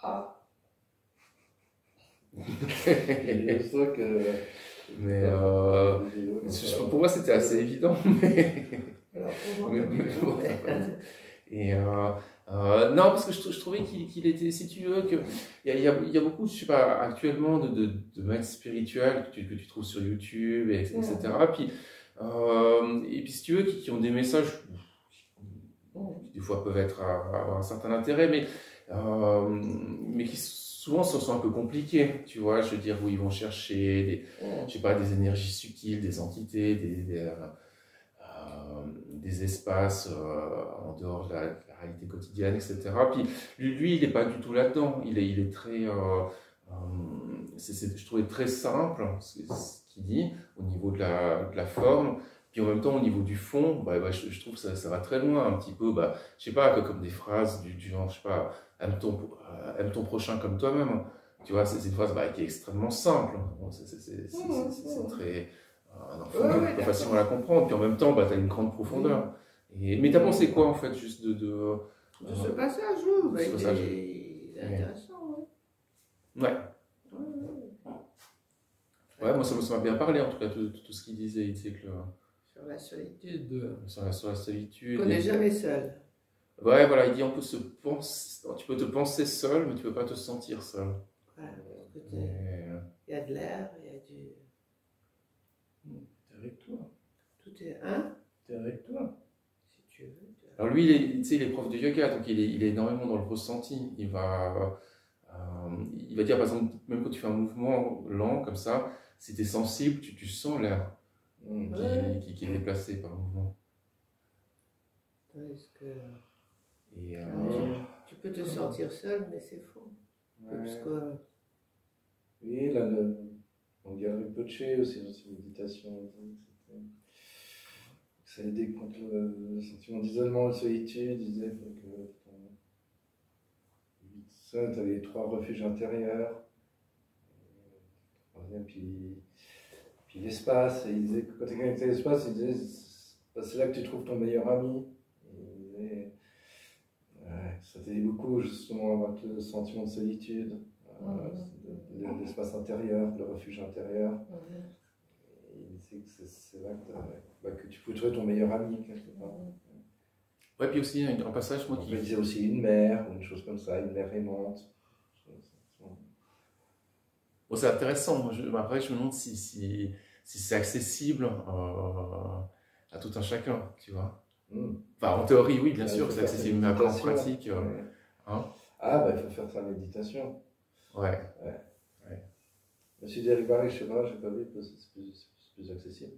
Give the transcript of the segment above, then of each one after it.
Ah. C'est ça que... Mais pour moi, c'était assez évident. Alors, pour moi, Bon, et non, parce que je trouvais qu'il était, si tu veux, il y a beaucoup, je sais pas, actuellement de mecs spirituels que tu trouves sur YouTube, etc. Puis, et puis, si tu veux, qui ont des messages qui des fois peuvent avoir un certain intérêt, mais qui souvent sont un peu compliqués, tu vois, je veux dire, où ils vont chercher je sais pas, des énergies subtiles, des entités, des espaces en dehors de la réalité quotidienne, etc. Puis lui il n'est pas du tout là-dedans. Il est très, je trouvais très simple ce qu'il dit au niveau de la forme. Puis en même temps, au niveau du fond, je trouve que ça va très loin, un petit peu, je sais pas, comme des phrases du genre, je sais pas, aime ton prochain comme toi-même. Tu vois, c'est une phrase qui est extrêmement simple. Bon, c'est très. Un enfant pas facilement à la comprendre, puis en même temps, tu as une grande profondeur. Mais tu as pensé quoi, en fait, juste de ce passage, oui, il est intéressant. Ouais. Ouais, moi, ça m'a bien parlé, en tout cas, tout ce qu'il disait. Il disait que sur la solitude. Sur la solitude. On n'est jamais seul. Ouais, voilà, il dit on peut se penser, tu peux te penser seul, mais tu peux pas te sentir seul. Ouais, il y a de l'air, il y a du... T'es avec toi. Tout est... Hein? T'es avec toi. Si tu veux. Alors lui, il est prof de yoga, donc il est énormément dans le ressenti. Il va dire, par exemple, même quand tu fais un mouvement lent comme ça, si tu es sensible, tu sens l'air qui est déplacé par le mouvement. Parce que... Et, tu peux te sentir seul, mais c'est faux. Ouais. Parce que... Oui, là, on dirait Poche aussi dans ses méditations. Ça aidait contre le sentiment d'isolement, de solitude. Il disait que tu as les 3 refuges intérieurs. Puis l'espace. Et il disait que quand tu es connecté à l'espace, il disait c'est là que tu trouves ton meilleur ami. Il disait, ça t'aide beaucoup justement à avoir le sentiment de solitude. L'espace intérieur, le refuge intérieur. Et il disait que c'est là que tu peux trouver ton meilleur ami quelque part. Ouais, puis aussi un passage, moi, qui disait aussi une mer, ou une chose comme ça, une mer aimante. Bon, c'est intéressant. Après, je me demande si c'est accessible à tout un chacun, tu vois. Enfin, en théorie, oui, bien sûr, c'est accessible, mais après en pratique. Il faut faire sa méditation. Ouais. Monsieur Deribari, je sais pas vu que c'est plus accessible.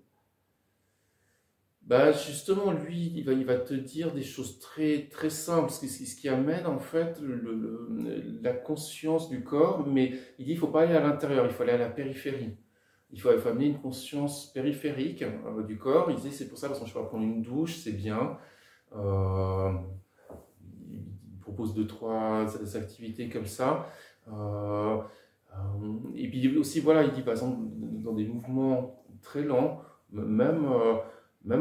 Justement, lui, il va te dire des choses très, très simples, ce qui amène en fait la conscience du corps, mais il dit qu'il ne faut pas aller à l'intérieur, il faut aller à la périphérie. Il faut amener une conscience périphérique du corps. Il dit c'est pour ça, parce que je peux prendre une douche, c'est bien. Il propose 2-3 activités comme ça. Et puis aussi, voilà, il dit par exemple, dans des mouvements très lents, même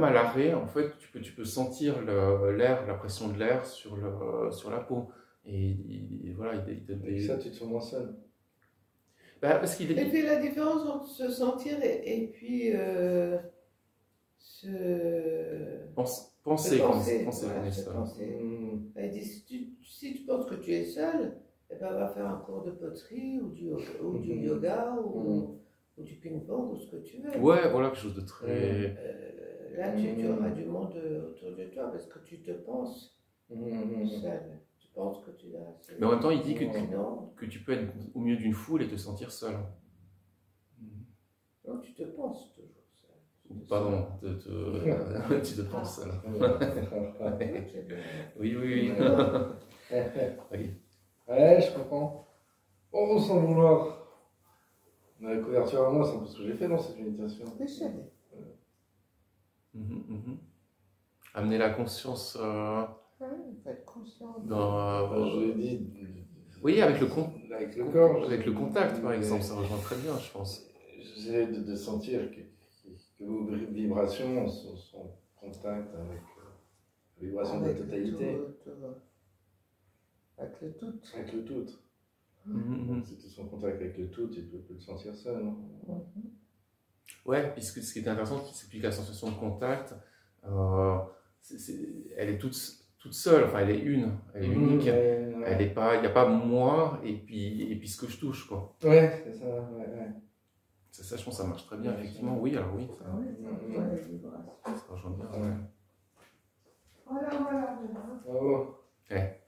à l'arrêt, en fait, tu peux sentir l'air, la pression de l'air sur la peau. Et voilà, Et ça, tu te sens moins seul. Parce qu'il Et puis la différence entre se sentir et puis penser. Elle dit, si tu penses que tu es seul, va faire un cours de poterie ou du yoga ou du ping-pong ou ce que tu veux. Ouais, voilà, quelque chose de très... Là, tu auras du monde autour de toi parce que tu te penses seul. Tu penses que tu l'as. Mais en même temps, il dit que tu peux être au milieu d'une foule et te sentir seul. Non, tu te penses toujours seul. Pardon, tu te penses seul. Oui. Oui. Ouais, je comprends. Oh, sans vouloir. La couverture à moi, c'est un peu ce que j'ai fait dans cette méditation. Mais je savais. Amener la conscience. Faut être conscient. Je l'ai dit. Oui, avec le corps. Avec le contact, par exemple, ça rejoint très bien, je pense. J'essaie de sentir que vos vibrations sont en contact avec la vibration de la totalité. Avec le tout. Avec le tout. Donc, si tu es en contact avec le tout, tu peux le sentir seul. Non? Ouais, puisque ce qui est intéressant, c'est que la sensation de contact, elle est toute seule, enfin elle est unique. Ouais. Elle est pas, il n'y a pas moi et puis ce que je touche, quoi. Ouais, c'est ça, ouais. Ça, je pense que ça marche très bien, effectivement. Oui, alors oui, ça rejoint bien. Voilà. Bravo. Ouais.